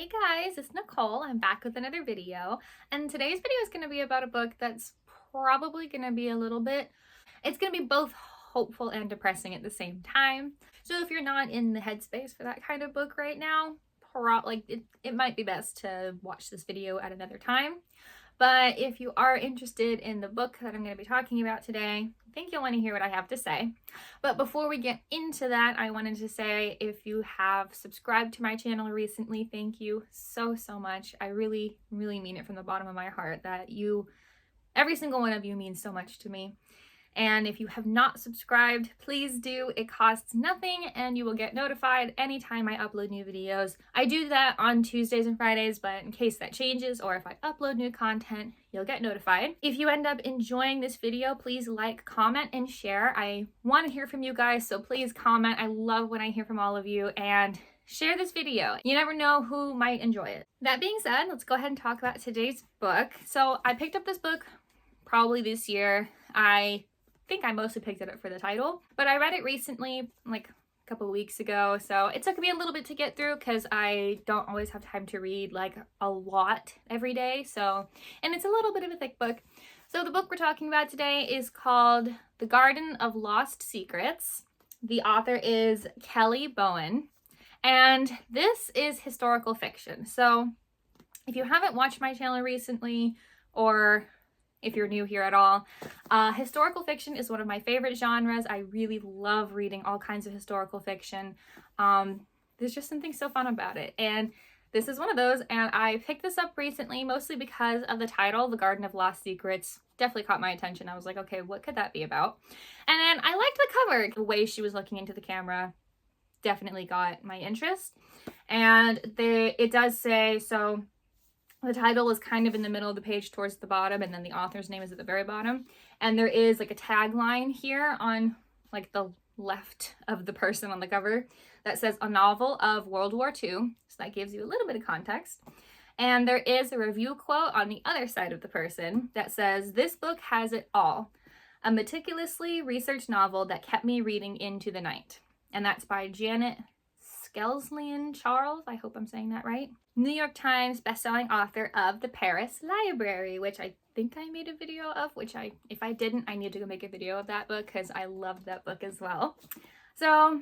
Hey guys, it's Nicole. I'm back with another video, and today's video is going to be about a book that's probably going to be it's going to be both hopeful and depressing at the same time. So if you're not in the headspace for that kind of book right now, it might be best to watch this video at another time. But if you are interested in the book that I'm going to be talking about today, I think you'll want to hear what I have to say. But before we get into that, I wanted to say if you have subscribed to my channel recently, thank you so much. I really mean it from the bottom of my heart that every single one of you means so much to me. And if you have not subscribed, please do. It costs nothing and you will get notified anytime I upload new videos. I do that on Tuesdays and Fridays, but in case that changes or if I upload new content, you'll get notified. If you end up enjoying this video, please like, comment, and share. I want to hear from you guys, so please comment. I love when I hear from all of you, and share this video. You never know who might enjoy it. That being said, let's go ahead and talk about today's book. So I picked up this book probably this year. I think I mostly picked it up for the title, but I read it recently, like a couple of weeks ago, so it took me a little bit to get through because I don't always have time to read like a lot every day, and it's a little bit of a thick book. So the book we're talking about today is called The Garden of Lost Secrets. The author is Kelly Bowen, and this is historical fiction. So if you haven't watched my channel recently, or if you're new here at all, historical fiction is one of my favorite genres. I really love reading all kinds of historical fiction. There's just something so fun about it, and this is one of those, and I picked this up recently mostly because of the title, The Garden of Lost Secrets. Definitely caught my attention. I was like, okay, what could that be about? And then I liked the cover. The way she was looking into the camera definitely got my interest, and it does say, so the title is kind of in the middle of the page towards the bottom, and then the author's name is at the very bottom. And there is like a tagline here on like the left of the person on the cover that says a novel of World War II. So that gives you a little bit of context. And there is a review quote on the other side of the person that says, "This book has it all. A meticulously researched novel that kept me reading into the night." And that's by Janet Skelslien-Charles. I hope I'm saying that right. New York Times bestselling author of The Paris Library, which I think I made a video of, if I didn't, I need to go make a video of that book because I loved that book as well. So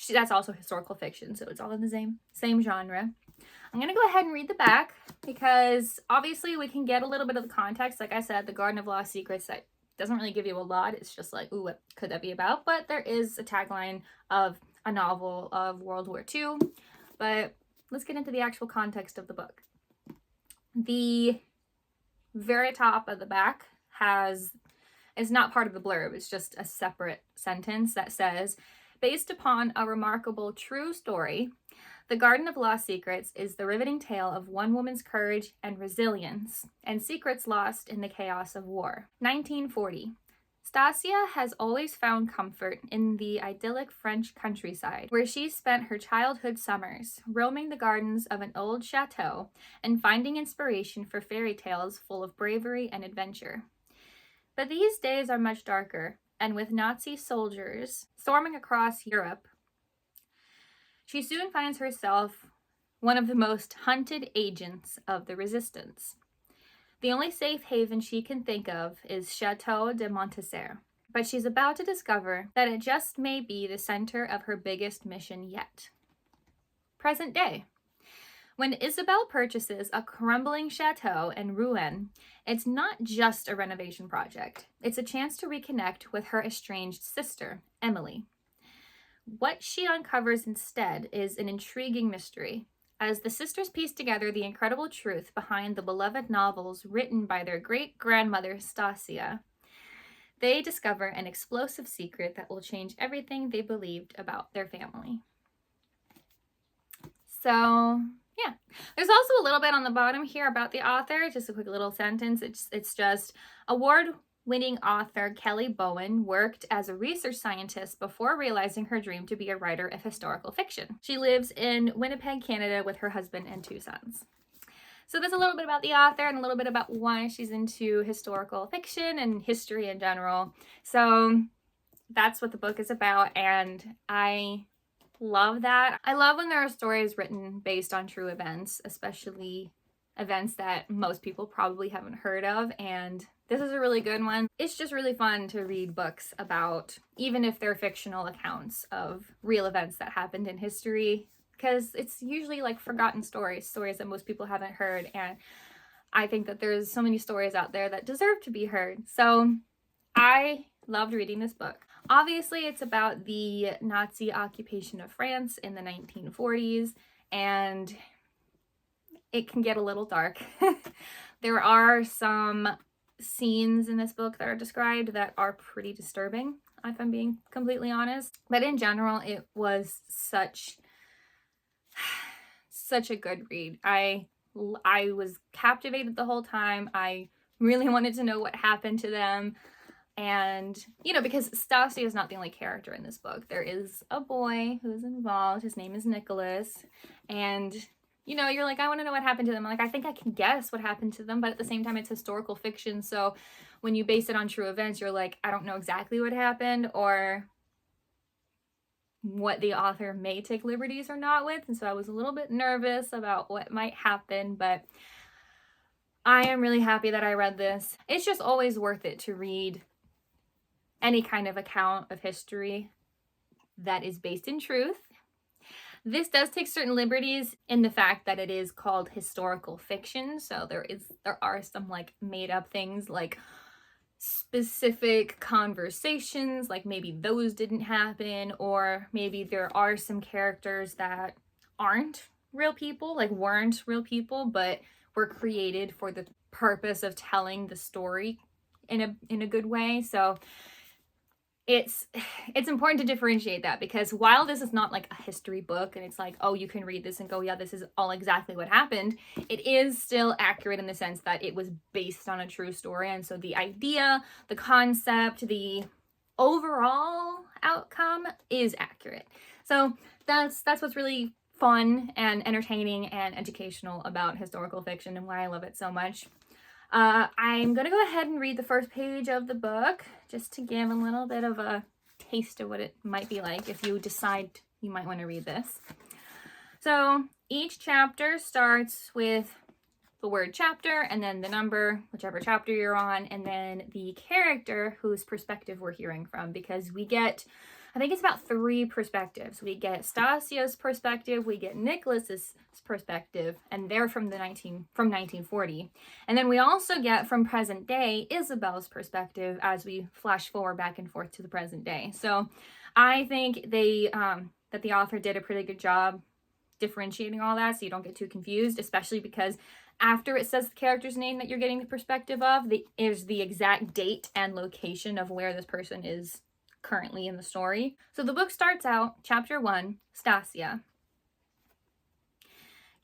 that's also historical fiction, so it's all in the same genre. I'm going to go ahead and read the back because obviously we can get a little bit of the context. Like I said, The Garden of Lost Secrets, that doesn't really give you a lot. It's just like, ooh, what could that be about? But there is a tagline of a novel of World War II. But let's get into the actual context of the book. The very top of the back is not part of the blurb. It's just a separate sentence that says, "Based upon a remarkable true story, The Garden of Lost Secrets is the riveting tale of one woman's courage and resilience and secrets lost in the chaos of war." 1940. Stasia has always found comfort in the idyllic French countryside, where she spent her childhood summers, roaming the gardens of an old chateau and finding inspiration for fairy tales full of bravery and adventure. But these days are much darker, and with Nazi soldiers storming across Europe, she soon finds herself one of the most hunted agents of the resistance. The only safe haven she can think of is Chateau de Montesser, but she's about to discover that it just may be the center of her biggest mission yet. Present day. When Isabelle purchases a crumbling chateau in Rouen, it's not just a renovation project. It's a chance to reconnect with her estranged sister, Emily. What she uncovers instead is an intriguing mystery. As the sisters piece together the incredible truth behind the beloved novels written by their great-grandmother Stasia, they discover an explosive secret that will change everything they believed about their family. So, yeah. There's also a little bit on the bottom here about the author, just a quick little sentence. It's just, award-winning author Kelly Bowen worked as a research scientist before realizing her dream to be a writer of historical fiction. She lives in Winnipeg, Canada with her husband and 2 sons. So there's a little bit about the author and a little bit about why she's into historical fiction and history in general. So that's what the book is about, and I love that. I love when there are stories written based on true events, especially events that most people probably haven't heard of, and this is a really good one. It's just really fun to read books about, even if they're fictional accounts of real events that happened in history, because it's usually like forgotten stories that most people haven't heard, and I think that there's so many stories out there that deserve to be heard. So I loved reading this book. Obviously, it's about the Nazi occupation of France in the 1940s, and it can get a little dark. There are some scenes in this book that are described that are pretty disturbing, if I'm being completely honest. But in general, it was such a good read. I was captivated the whole time. I really wanted to know what happened to them. And, you know, because Stasia is not the only character in this book. There is a boy who's involved. His name is Nicholas. And, you know, you're like, I want to know what happened to them. Like, I think I can guess what happened to them, but at the same time, it's historical fiction. So when you base it on true events, you're like, I don't know exactly what happened or what the author may take liberties or not with. And so I was a little bit nervous about what might happen, but I am really happy that I read this. It's just always worth it to read any kind of account of history that is based in truth. This does take certain liberties in the fact that it is called historical fiction. So there are some like made up things, like specific conversations, like maybe those didn't happen, or maybe there are some characters that aren't real people, like weren't real people, but were created for the purpose of telling the story in a good way. So it's important to differentiate that, because while this is not like a history book and it's like, oh, you can read this and go, yeah, this is all exactly what happened, it is still accurate in the sense that it was based on a true story. And so the idea, the concept, the overall outcome is accurate. So that's what's really fun and entertaining and educational about historical fiction and why I love it so much. I'm going to go ahead and read the first page of the book just to give a little bit of a taste of what it might be like if you decide you might want to read this. So each chapter starts with the word chapter and then the number, whichever chapter you're on, and then the character whose perspective we're hearing from, because we get, I think it's about 3 perspectives. We get Stasia's perspective, we get Nicholas's perspective, and they're from 1940. And then we also get from present day Isabel's perspective as we flash forward back and forth to the present day. So I think they that the author did a pretty good job differentiating all that so you don't get too confused, especially because after it says the character's name that you're getting the perspective of, is the exact date and location of where this person is currently in the story. So the book starts out, chapter 1, Stasia.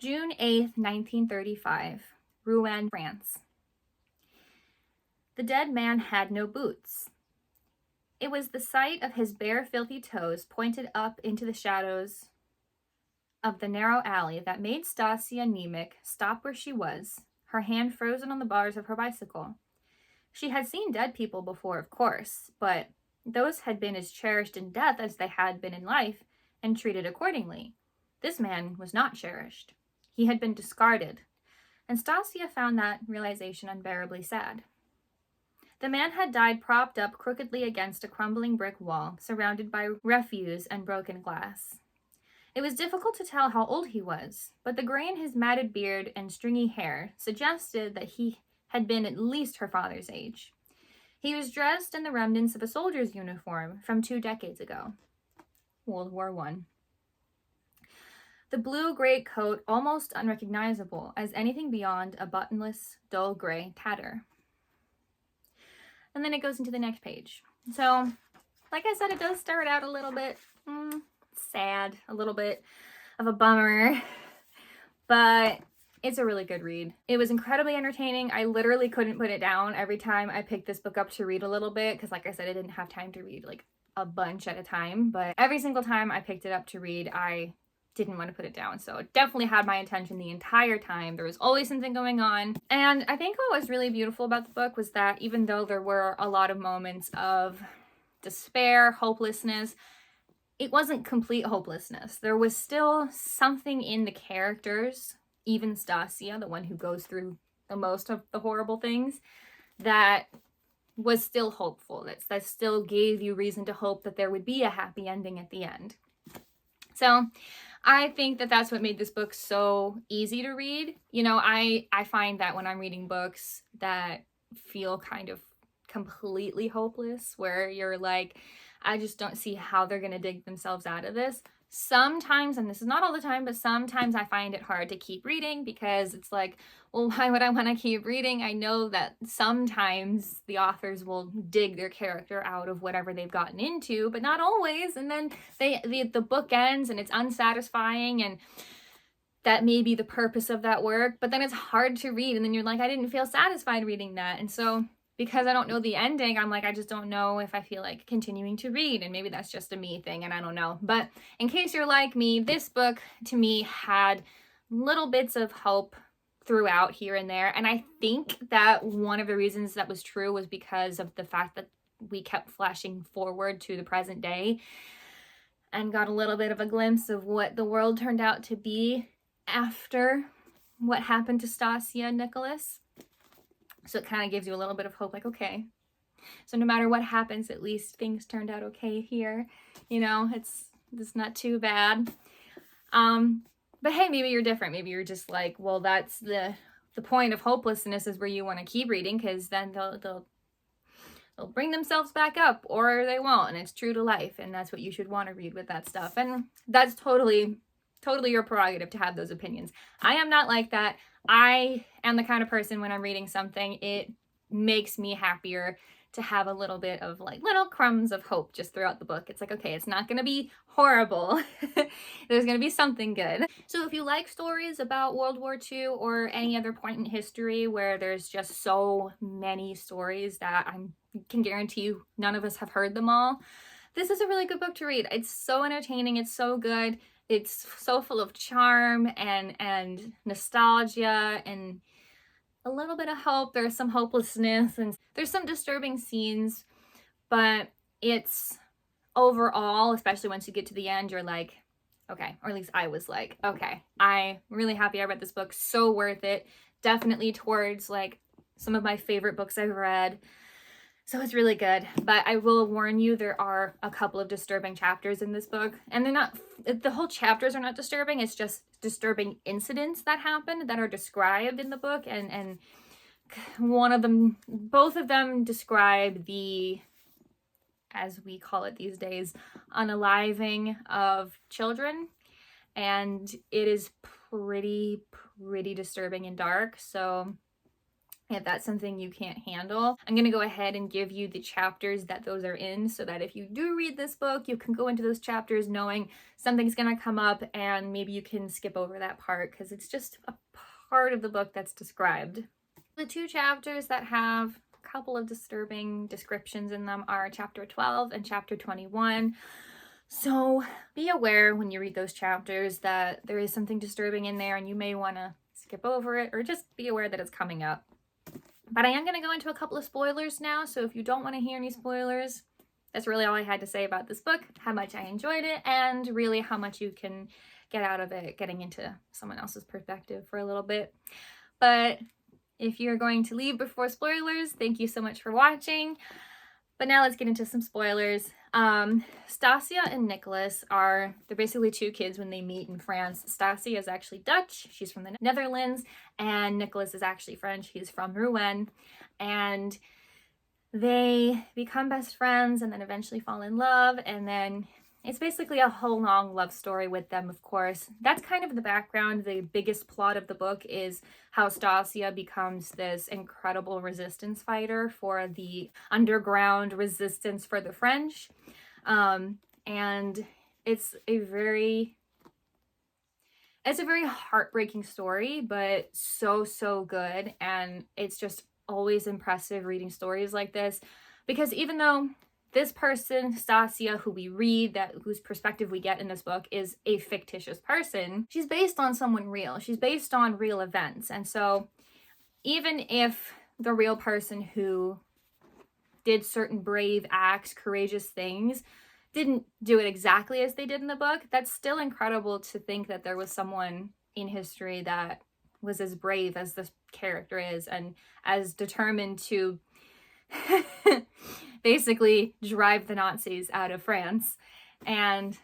June 8th, 1935, Rouen, France. The dead man had no boots. It was the sight of his bare, filthy toes pointed up into the shadows of the narrow alley that made Stasia Nemec stop where she was, her hand frozen on the bars of her bicycle. She had seen dead people before, of course, but those had been as cherished in death as they had been in life, and treated accordingly. This man was not cherished. He had been discarded, and Stasia found that realization unbearably sad. The man had died propped up crookedly against a crumbling brick wall, surrounded by refuse and broken glass. It was difficult to tell how old he was, but the gray in his matted beard and stringy hair suggested that he had been at least her father's age. He was dressed in the remnants of a soldier's uniform from 2 decades ago, World War I. The blue great coat almost unrecognizable as anything beyond a buttonless, dull gray tatter. And then it goes into the next page. So, like I said, it does start out a little bit sad, a little bit of a bummer, but it's a really good read. It was incredibly entertaining. I literally couldn't put it down every time I picked this book up to read a little bit, because like I said, I didn't have time to read like a bunch at a time, but every single time I picked it up to read, I didn't want to put it down. So it definitely had my attention the entire time. There was always something going on. And I think what was really beautiful about the book was that even though there were a lot of moments of despair, hopelessness, it wasn't complete hopelessness. There was still something in the characters, even Stasia, the one who goes through the most of the horrible things, that was still hopeful. That still gave you reason to hope that there would be a happy ending at the end. So I think that that's what made this book so easy to read. You know, I find that when I'm reading books that feel kind of completely hopeless, where you're like, I just don't see how they're going to dig themselves out of this. Sometimes, and this is not all the time, but sometimes I find it hard to keep reading because it's like, well, why would I want to keep reading? I know that sometimes the authors will dig their character out of whatever they've gotten into, but not always. And then the book ends and it's unsatisfying, and that may be the purpose of that work, but then it's hard to read. And then you're like, I didn't feel satisfied reading that. And so because I don't know the ending, I'm like, I just don't know if I feel like continuing to read. And maybe that's just a me thing, and I don't know. But in case you're like me, this book to me had little bits of hope throughout here and there. And I think that one of the reasons that was true was because of the fact that we kept flashing forward to the present day and got a little bit of a glimpse of what the world turned out to be after what happened to Stasia and Nicholas. So it kind of gives you a little bit of hope, like, okay, so no matter what happens, at least things turned out okay here. You know, it's not too bad. But hey, maybe you're different. Maybe you're just like, well, that's the point of hopelessness, is where you want to keep reading, because then they'll bring themselves back up, or they won't, and it's true to life, and that's what you should want to read with that stuff. And that's totally your prerogative to have those opinions. I am not like that. I am the kind of person, when I'm reading something, it makes me happier to have a little bit of like little crumbs of hope just throughout the book. It's like, okay, it's not going to be horrible. There's going to be something good. So if you like stories about World War II or any other point in history where there's just so many stories that I can guarantee you none of us have heard them all, this is a really good book to read. It's so entertaining. It's so good. It's so full of charm and nostalgia and a little bit of hope. There's some hopelessness and there's some disturbing scenes, but it's overall, especially once you get to the end, you're like, okay, or at least I was like, okay, I'm really happy I read this book. So worth it. Definitely towards like some of my favorite books I've read. So it's really good, but I will warn you, there are a couple of disturbing chapters in this book, and they're not, the whole chapters are not disturbing, it's just disturbing incidents that happen that are described in the book, and one of them, both of them describe the, as we call it these days, unaliving of children, and it is pretty disturbing and dark. So if that's something you can't handle, I'm going to go ahead and give you the chapters that those are in, so that if you do read this book, you can go into those chapters knowing something's going to come up, and maybe you can skip over that part because it's just a part of the book that's described. The two chapters that have a couple of disturbing descriptions in them are chapter 12 and chapter 21. So be aware when you read those chapters that there is something disturbing in there, and you may want to skip over it, or just be aware that it's coming up. But I am going to go into a couple of spoilers now, so if you don't want to hear any spoilers, that's really all I had to say about this book, how much I enjoyed it, and really how much you can get out of it getting into someone else's perspective for a little bit. But if you're going to leave before spoilers, thank you so much for watching. But now let's get into some spoilers. Stasia and Nicholas they're basically two kids when they meet in France. Stasia is actually Dutch, she's from the Netherlands, and Nicholas is actually French, he's from Rouen. And they become best friends and then eventually fall in love, and then it's basically a whole long love story with them, of course. That's kind of the background. The biggest plot of the book is how Stasia becomes this incredible resistance fighter for the underground resistance for the French. And it's a very heartbreaking story, but so good. And it's just always impressive reading stories like this, because even though this person, Stasia, who we read, whose perspective we get in this book, is a fictitious person, she's based on someone real. She's based on real events. And so even if the real person who did certain brave acts, courageous things, didn't do it exactly as they did in the book, that's still incredible to think that there was someone in history that was as brave as this character is and as determined to basically drive the Nazis out of France. And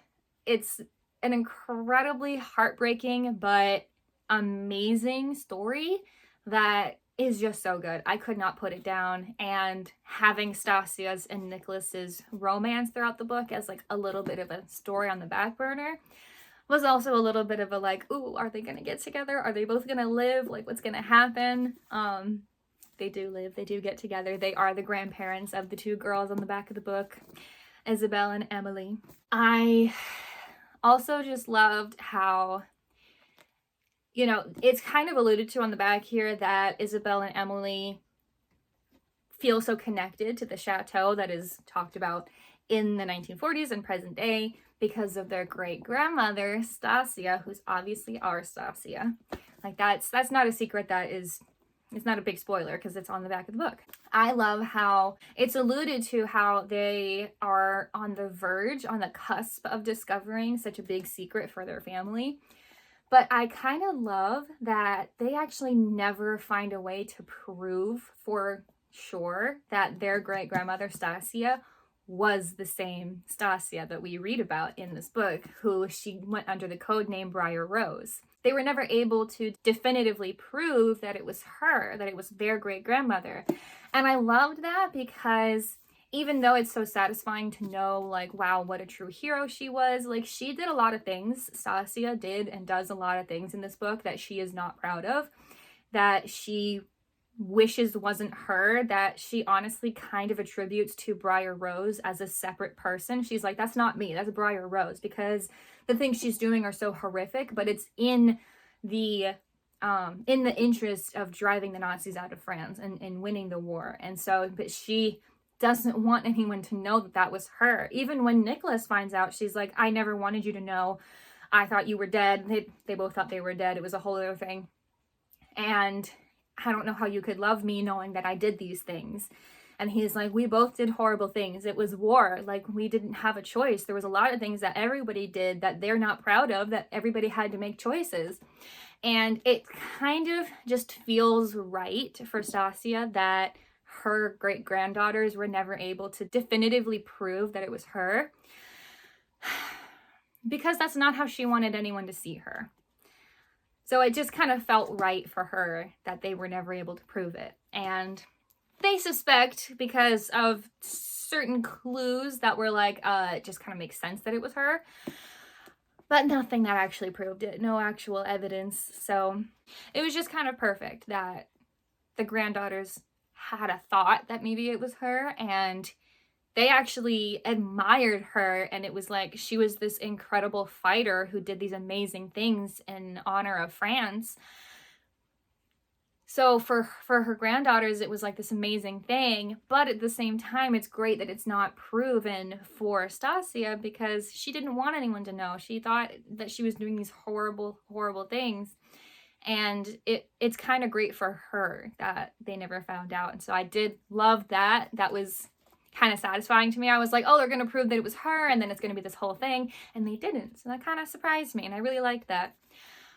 it's an incredibly heartbreaking but amazing story that is just so good. I could not put it down. And having Stasia's and Nicholas's romance throughout the book as like a little bit of a story on the back burner was also a little bit of a like, ooh, are they gonna get together? Are they both gonna live? Like, what's gonna happen? They do live, they do get together. They are the grandparents of the two girls on the back of the book, Isabel and Emily. I also just loved how, you know, it's kind of alluded to on the back here that Isabel and Emily feel so connected to the chateau that is talked about in the 1940s and present day because of their great-grandmother, Stasia, who's obviously our Stasia. Like, that's not a secret that is... It's not a big spoiler because it's on the back of the book. I love how it's alluded to how they are on the verge, on the cusp of discovering such a big secret for their family. But I kind of love that they actually never find a way to prove for sure that their great-grandmother Stasia was the same Stasia that we read about in this book, who she went under the code name Briar Rose. They were never able to definitively prove that it was her, that it was their great-grandmother. And I loved that because even though it's so satisfying to know, like, wow, what a true hero she was, like, she did a lot of things. Stasia did and does a lot of things in this book that she is not proud of, that she wishes wasn't her, that she honestly kind of attributes to Briar Rose as a separate person. She's like, that's not me, that's Briar Rose, because the things she's doing are so horrific, but it's in the interest of driving the Nazis out of France and winning the war. And so, but she doesn't want anyone to know that that was her. Even when Nicholas finds out, she's like, I never wanted you to know. I thought you were dead. They both thought they were dead. It was a whole other thing. And I don't know how you could love me knowing that I did these things. And he's like, we both did horrible things. It was war. Like, we didn't have a choice. There was a lot of things that everybody did that they're not proud of, that everybody had to make choices. And it kind of just feels right for Stasia that her great-granddaughters were never able to definitively prove that it was her, because that's not how she wanted anyone to see her. So it just kind of felt right for her that they were never able to prove it. And they suspect, because of certain clues that were like, it just kind of makes sense that it was her, but nothing that actually proved it, no actual evidence. So it was just kind of perfect that the granddaughters had a thought that maybe it was her, and they actually admired her, and it was like she was this incredible fighter who did these amazing things in honor of France. So for her granddaughters, it was like this amazing thing, but at the same time, it's great that it's not proven for Stasia, because she didn't want anyone to know. She thought that she was doing these horrible, horrible things. And it's kind of great for her that they never found out. And so I did love that. That was kind of satisfying to me. I was like, oh, they're going to prove that it was her, and then it's going to be this whole thing. And they didn't. So that kind of surprised me, and I really liked that.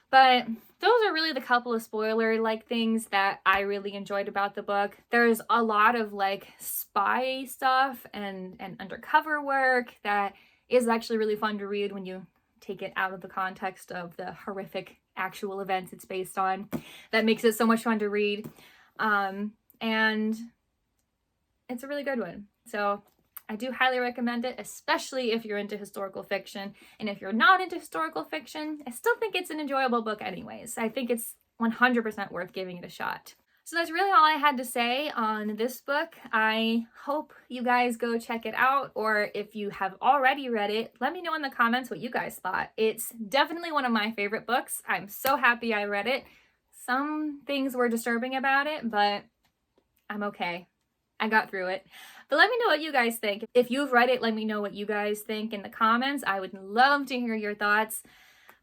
But those are really the couple of spoiler-like things that I really enjoyed about the book. There's a lot of like spy stuff and undercover work that is actually really fun to read when you take it out of the context of the horrific actual events it's based on. That makes it so much fun to read. And it's a really good one. So I do highly recommend it, especially if you're into historical fiction. And if you're not into historical fiction, I still think it's an enjoyable book anyways. I think it's 100% worth giving it a shot. So that's really all I had to say on this book. I hope you guys go check it out, or if you have already read it, let me know in the comments what you guys thought. It's definitely one of my favorite books. I'm so happy I read it. Some things were disturbing about it, but I'm okay. I got through it. But let me know what you guys think. If you've read it, let me know what you guys think in the comments. I would love to hear your thoughts.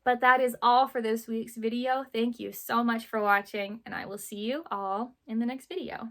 But that is all for this week's video. Thank you so much for watching, and I will see you all in the next video.